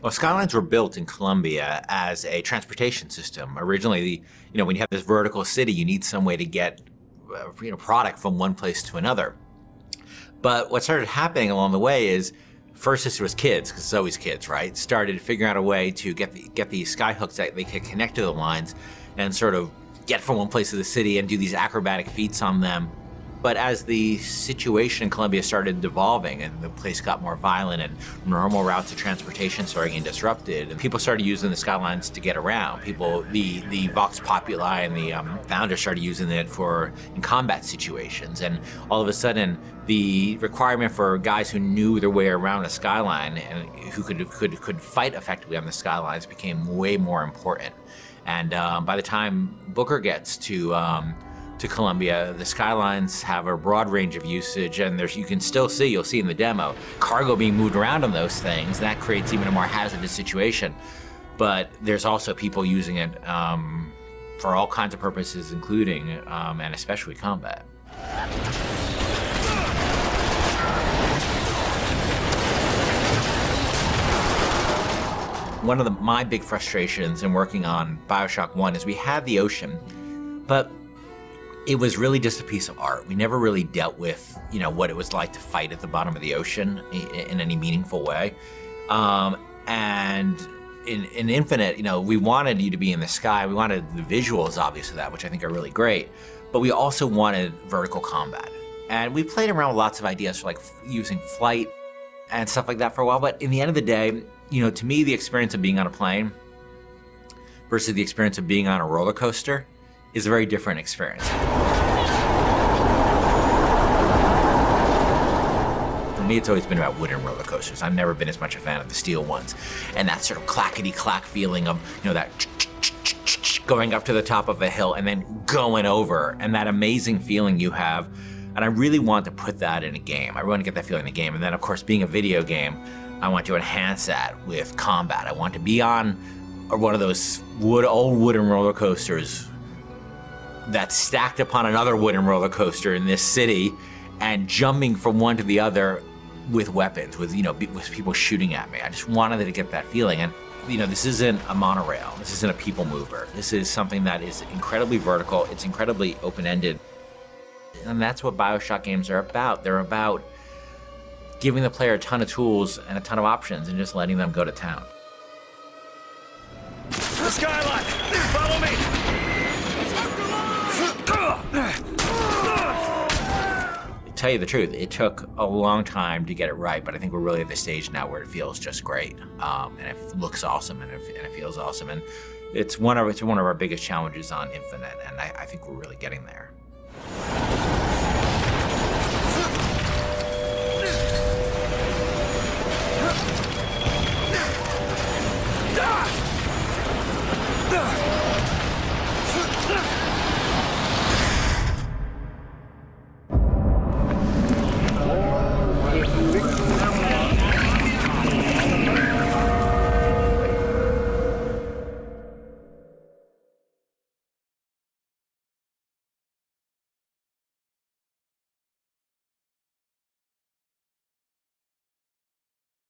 Well, skylines were built in Colombia as a transportation system. Originally, when you have this vertical city, you need some way to get product from one place to another. But what started happening along the way is, first this was kids, because it's always kids, right? Started figuring out a way to get these skyhooks that they could connect to the lines and sort of get from one place to the city and do these acrobatic feats on them. But as the situation in Colombia started devolving and the place got more violent and normal routes of transportation started getting disrupted, and people started using the skylines to get around. The Vox Populi and the founders started using it in combat situations. And all of a sudden, the requirement for guys who knew their way around a skyline and who could fight effectively on the skylines became way more important. And by the time Booker gets to Colombia, the skylines have a broad range of usage, and you'll see in the demo, cargo being moved around on those things. That creates even a more hazardous situation. But there's also people using it for all kinds of purposes, including and especially combat. One of my big frustrations in working on BioShock 1 is we had the ocean, but it was really just a piece of art. We never really dealt with, what it was like to fight at the bottom of the ocean in any meaningful way. And in Infinite, we wanted you to be in the sky. We wanted the visuals, obviously, of that, which I think are really great. But we also wanted vertical combat. And we played around with lots of ideas for using flight and stuff like that for a while. But in the end of the day, to me, the experience of being on a plane versus the experience of being on a roller coaster is a very different experience. For me, it's always been about wooden roller coasters. I've never been as much a fan of the steel ones. And that sort of clackety-clack feeling of, that going up to the top of a hill and then going over, and that amazing feeling you have. And I really want to put that in a game. I want to get that feeling in a game. And then, of course, being a video game, I want to enhance that with combat. I want to be on one of those old wooden roller coasters that's stacked upon another wooden roller coaster in this city, and jumping from one to the other with weapons, with people shooting at me. I just wanted to get that feeling. And this isn't a monorail. This isn't a people mover. This is something that is incredibly vertical. It's incredibly open-ended. And that's what BioShock games are about. They're about giving the player a ton of tools and a ton of options and just letting them go to town. The skyline! Follow me! To tell you the truth, it took a long time to get it right, but I think we're really at the stage now where it feels just great. And it looks awesome, and it feels awesome. And it's one of our biggest challenges on Infinite, and I think we're really getting there.